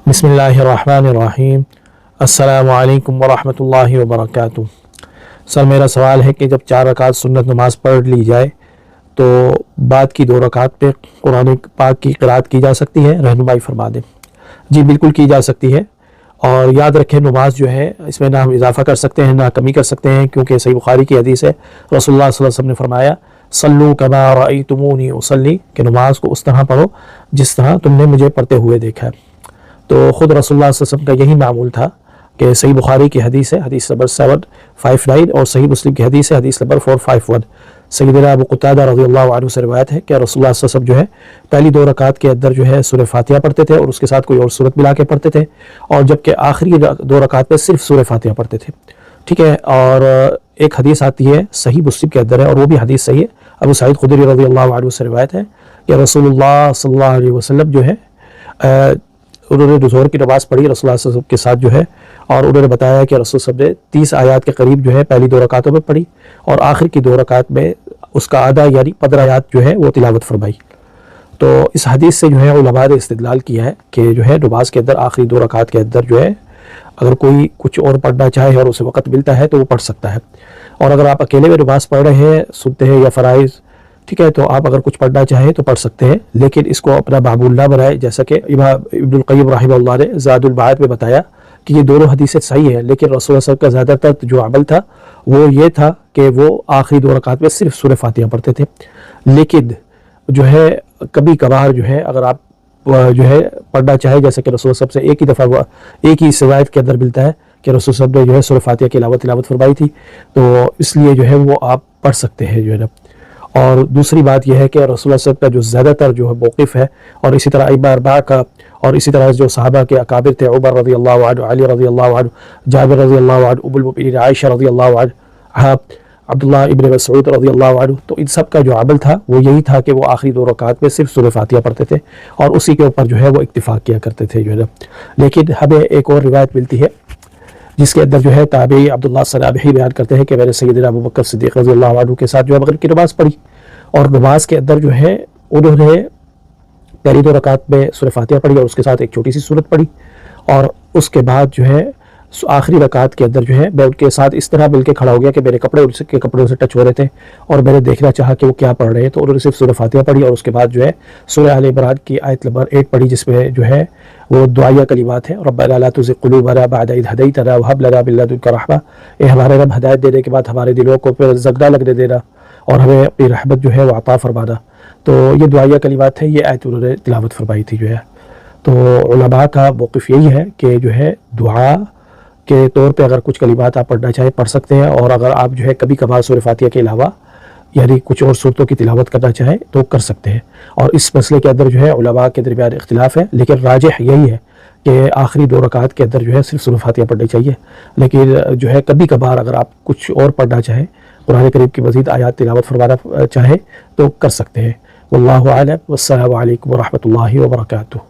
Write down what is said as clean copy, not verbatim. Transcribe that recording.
بسم اللہ الرحمن الرحیم۔ السلام علیکم ورحمۃ اللہ وبرکاتہ۔ سر میرا سوال ہے کہ جب 4 رکعت سنت نماز پڑھ لی جائے تو بعد کی 2 رکعت پہ قرآن پاک کی قرأت کی جا سکتی ہے؟ رہنمائی فرما دیں۔ جی بالکل کی جا سکتی ہے، اور یاد رکھیں نماز جو ہے اس میں نہ ہم اضافہ کر سکتے ہیں نہ کمی کر سکتے ہیں، کیونکہ صحیح بخاری کی حدیث ہے، رسول اللہ صلی اللہ علیہ وسلم نے فرمایا صلو کما رأیتمونی اصلی، کہ نماز کو اس طرح پڑھو جس طرح تم نے مجھے پڑھتے ہوئے دیکھا ہے۔ تو خود رسول اللہ صلی اللہ علیہ وسلم کا یہی معمول تھا کہ صحیح بخاری کی حدیث ہے، حدیث نمبر 759، اور صحیح مسلم کی حدیث ہے، حدیث نمبر 451۔ سیدنا ابو قتادہ رضی اللہ عنہ سے روایت ہے کہ رسول اللہ صلی اللہ علیہ وسلم جو ہے پہلی 2 رکعت کے اندر جو ہے سورہ فاتحہ پڑھتے تھے، اور اس کے ساتھ کوئی اور سورت ملا کے پڑھتے تھے، اور جبکہ آخری 2 رکعت میں صرف سورہ فاتحہ پڑھتے تھے، ٹھیک ہے۔ اور ایک حدیث آتی ہے صحیح مسلم کے اندر ہے، اور وہ بھی حدیث صحیح ہے، ابو سعید خدری رضی اللہ عنہ سے روایت ہے کہ رسول اللہ صلی اللہ علیہ وسلم جو ہے انہوں نے ظہر کی نماز پڑھی رسول اللہ صلی اللہ علیہ وسلم کے ساتھ جو ہے، اور انہوں نے بتایا کہ رسول صلی اللہ علیہ وسلم نے 30 آیات کے قریب جو ہے پہلی 2 رکعتوں میں پڑھی، اور آخر کی 2 رکعت میں اس کا آدھا یعنی 15 آیات جو ہے وہ تلاوت فرمائی۔ تو اس حدیث سے جو ہے علماء نے استدلال کیا ہے کہ جو ہے نماز کے اندر آخری 2 رکعت کے اندر جو ہے اگر کوئی کچھ اور پڑھنا چاہے اور اسے وقت ملتا ہے تو وہ پڑھ سکتا ہے، اور اگر آپ اکیلے میں نماز پڑھ رہے ہیں سنتے ہیں یا فرائض، ٹھیک ہے، تو آپ اگر کچھ پڑھنا چاہیں تو پڑھ سکتے ہیں، لیکن اس کو اپنا معمول نہ بنائے، جیسا کہ امام ابن القیم رحمہ اللہ نے زاد المعاد میں بتایا کہ یہ دونوں حدیثیں صحیح ہیں، لیکن رسول اللہ صلی اللہ علیہ وسلم کا زیادہ تر جو عمل تھا وہ یہ تھا کہ وہ آخری 2 رکعت میں صرف سورہ فاتحہ پڑھتے تھے۔ لیکن جو ہے کبھی کبھار جو ہے اگر آپ جو ہے پڑھنا چاہیں، جیسے کہ رسول اللہ صلی اللہ علیہ وسلم سے ایک ہی دفعہ ایک ہی روایت کے اندر ملتا ہے کہ رسول صلی اللہ علیہ وسلم نے جو ہے سورہ فاتحہ کے علاوہ تلاوت فرمائی تھی، تو اس لیے جو ہے وہ آپ پڑھ سکتے ہیں جو ہے نا۔ اور دوسری بات یہ ہے کہ رسول اللہ صلی اللہ علیہ وسلم کا جو زیادہ تر جو ہے موقف ہے، اور اسی طرح ائمہ 4 کا، اور اسی طرح جو صحابہ کے اکابر تھے، عمر رضی اللہ عنہ، علی رضی اللہ عنہ، جابر رضی اللہ عنہ، ام المؤمنین عائشہ رضی اللہ عنہ، عبداللہ ابن مسعود رضی اللہ عنہ، تو ان سب کا جو عمل تھا وہ یہی تھا کہ وہ آخری 2 رکعت میں صرف سورہ فاتحہ پڑھتے تھے، اور اسی کے اوپر جو ہے وہ اتفاق کیا کرتے تھے جو ہے نا۔ لیکن ہمیں ایک اور روایت ملتی ہے جس کے اندر جو ہے تابعی عبداللہ الصنابحی بیان کرتے ہیں کہ میں نے سیدنا ابو بکر صدیق رضی اللہ عنہ کے ساتھ جو ہے مغرب کی نماز پڑھی، اور نماز کے اندر جو ہے انہوں نے پہلی 2 رکعت میں سورہ فاتحہ پڑھی، اور اس کے ساتھ ایک چھوٹی سی سورت پڑھی، اور اس کے بعد جو ہے آخری رکعت کے اندر جو ہے میں ان کے ساتھ اس طرح مل کے کھڑا ہو گیا کہ میرے کپڑے ان کے کپڑوں سے ٹچ ہو رہے تھے، اور میں نے دیکھنا چاہا کہ وہ کیا پڑھ رہے ہیں، تو انہوں نے صرف سورہ فاتحہ پڑھی، اور اس کے بعد جو ہے سورہ آل عمران کی آیت نمبر 8 پڑھی، جس میں جو ہے وہ دعائیہ کلمات ہیں، ربنا لا تزغ قلوبنا بعد إذ هديتنا وهب لنا من لدنك رحمة، اے ہمارے رب ہدایت دینے کے بعد ہمارے دلوں کو پھر زنگ نہ لگنے دینا، اور ہمیں اپنی رحمت جو ہے وہ عطا فرمانا۔ تو یہ دعائیہ کلمات ہیں، یہ آیت انہوں نے تلاوت فرمائی تھی جو ہے۔ تو علماء کا موقف یہی ہے کہ جو ہے دعا کے طور پہ اگر کچھ کلمات آپ پڑھنا چاہیں پڑھ سکتے ہیں، اور اگر آپ جو ہے کبھی کبھار سورہ فاتحہ کے علاوہ یعنی کچھ اور صورتوں کی تلاوت کرنا چاہیں تو کر سکتے ہیں۔ اور اس مسئلے کے اندر جو ہے علماء کے درمیان اختلاف ہے، لیکن راجح یہی ہے کہ آخری 2 رکعت کے اندر جو ہے صرف سورہ فاتحہ پڑھنی چاہیے، لیکن جو ہے کبھی کبھار اگر آپ کچھ اور پڑھنا چاہیں، قرآن کریم کی مزید آیات تلاوت فرمانا چاہیں تو کر سکتے ہیں۔ واللہ اعلم، والسلام علیکم ورحمۃ اللہ وبرکاتہ۔